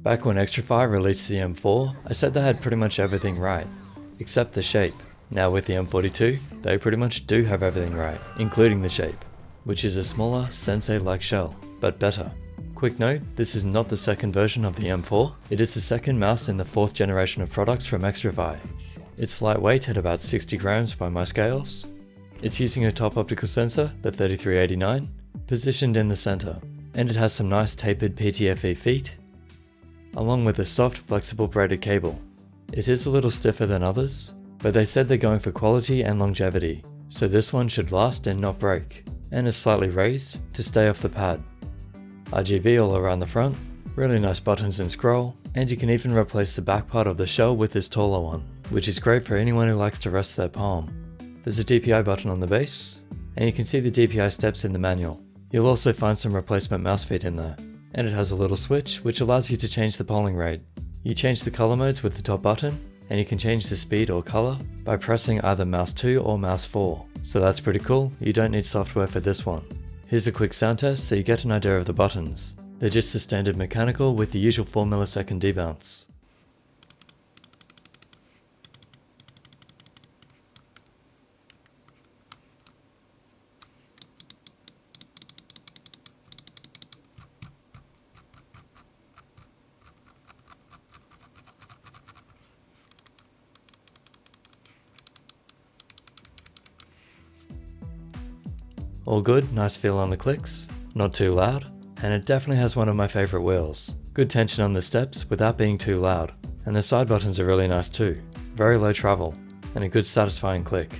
Back when Xtrfy released the M4, I said they had pretty much everything right, except the shape. Now with the M42, they pretty much do have everything right, including the shape, which is a smaller, Sensei-like shell, but better. Quick note, this is not the second version of the M4, it is the second mouse in the 4th generation of products from Xtrfy. It's lightweight at about 60 grams by my scales. It's using a top optical sensor, the 3389, positioned in the center, and it has some nice tapered PTFE feet, along with a soft, flexible braided cable. It is a little stiffer than others, but they said they're going for quality and longevity, so this one should last and not break, and is slightly raised to stay off the pad. RGB all around the front, really nice buttons and scroll, and you can even replace the back part of the shell with this taller one, which is great for anyone who likes to rest their palm. There's a DPI button on the base, and you can see the DPI steps in the manual. You'll also find some replacement mouse feet in there, and it has a little switch which allows you to change the polling rate. You change the color modes with the top button, and you can change the speed or color by pressing either mouse 2 or mouse 4. So that's pretty cool, you don't need software for this one. Here's a quick sound test so you get an idea of the buttons. They're just the standard mechanical with the usual 4 millisecond debounce. All good, nice feel on the clicks, not too loud, and it definitely has one of my favorite wheels. Good tension on the steps without being too loud, and the side buttons are really nice too. Very low travel, and a good satisfying click.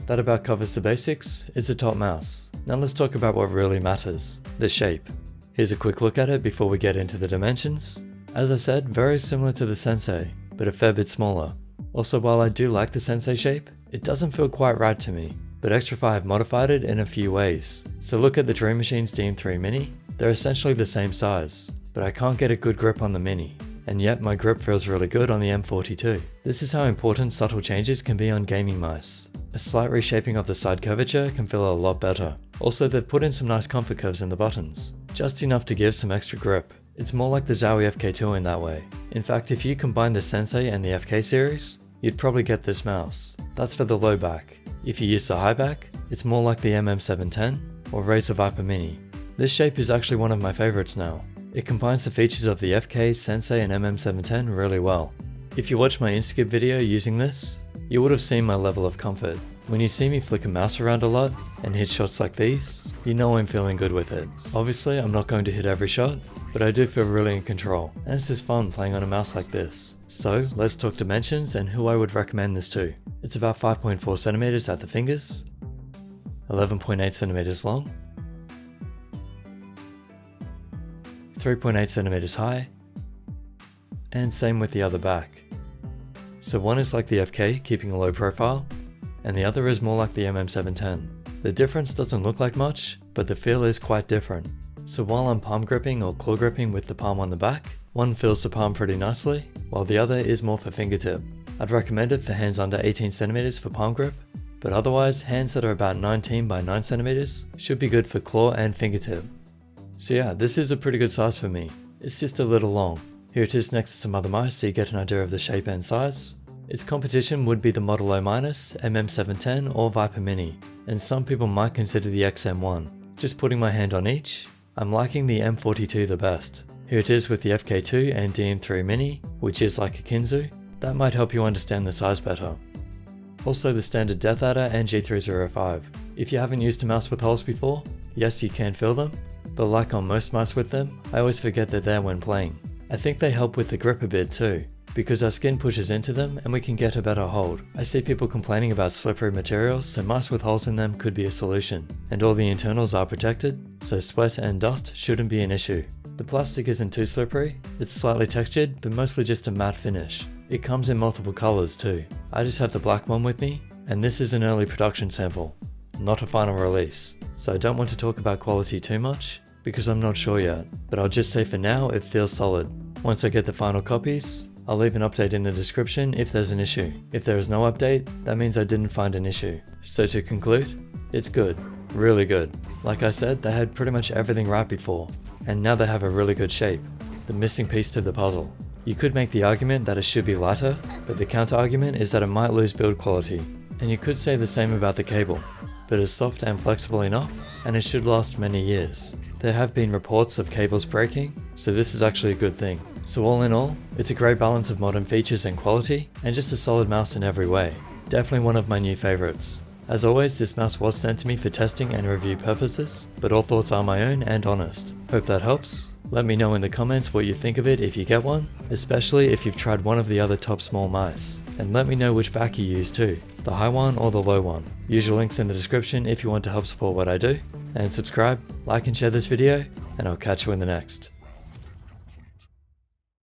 That about covers the basics. It's a top mouse. Now let's talk about what really matters, the shape. Here's a quick look at it before we get into the dimensions. As I said, very similar to the Sensei, but a fair bit smaller. Also, while I do like the Sensei shape, it doesn't feel quite right to me. But Xtrfy have modified it in a few ways. So look at the Dream Machine's DM3 Mini, they're essentially the same size, but I can't get a good grip on the Mini, and yet my grip feels really good on the M42. This is how important subtle changes can be on gaming mice. A slight reshaping of the side curvature can feel a lot better. Also, they've put in some nice comfort curves in the buttons, just enough to give some extra grip. It's more like the Zowie FK2 in that way. In fact, if you combine the Sensei and the FK series, you'd probably get this mouse. That's for the low back. If you use the high back, it's more like the MM710 or Razer Viper Mini. This shape is actually one of my favorites now. It combines the features of the FK, Sensei and MM710 really well. If you watch my Instaskip video using this, you would have seen my level of comfort. When you see me flick a mouse around a lot and hit shots like these, you know I'm feeling good with it. Obviously I'm not going to hit every shot, but I do feel really in control, and it's just fun playing on a mouse like this. So let's talk dimensions and who I would recommend this to. It's about 5.4 centimeters at the fingers, 11.8 centimeters long, 3.8 centimeters high, and same with the other back. So one is like the FK, keeping a low profile, and the other is more like the MM710. The difference doesn't look like much, but the feel is quite different. So while I'm palm gripping or claw gripping with the palm on the back, one feels the palm pretty nicely, while the other is more for fingertip. I'd recommend it for hands under 18 centimeters for palm grip, but otherwise hands that are about 19 by 9 centimeters should be good for claw and fingertip. So yeah, this is a pretty good size for me. It's just a little long. Here it is next to some other mice so you get an idea of the shape and size. Its competition would be the Model O-, MM710 or Viper Mini, and some people might consider the XM1. Just putting my hand on each, I'm liking the M42 the best. Here it is with the FK2 and DM3 Mini, which is like a Kinzu. That might help you understand the size better. Also the standard Death Adder and G305. If you haven't used a mouse with holes before, yes you can feel them, but like on most mice with them, I always forget they're there when playing. I think they help with the grip a bit too, because our skin pushes into them and we can get a better hold. I see people complaining about slippery materials, so mice with holes in them could be a solution. And all the internals are protected, so sweat and dust shouldn't be an issue. The plastic isn't too slippery, it's slightly textured but mostly just a matte finish. It comes in multiple colors too. I just have the black one with me, and this is an early production sample, not a final release. So I don't want to talk about quality too much, because I'm not sure yet, but I'll just say for now it feels solid. Once I get the final copies, I'll leave an update in the description if there's an issue. If there is no update, that means I didn't find an issue. So to conclude, it's good. Really good. Like I said, they had pretty much everything right before, and now they have a really good shape. the missing piece to the puzzle. You could make the argument that it should be lighter, but the counter argument is that it might lose build quality. And you could say the same about the cable, but it's soft and flexible enough, and it should last many years. There have been reports of cables breaking, so this is actually a good thing. So all in all, it's a great balance of modern features and quality, and just a solid mouse in every way. Definitely one of my new favorites. As always, this mouse was sent to me for testing and review purposes, but all thoughts are my own and honest. Hope that helps. Let me know in the comments what you think of it if you get one, especially if you've tried one of the other top small mice. And let me know which back you use too, the high one or the low one. Usual links in the description if you want to help support what I do. And subscribe, like and share this video, and I'll catch you in the next.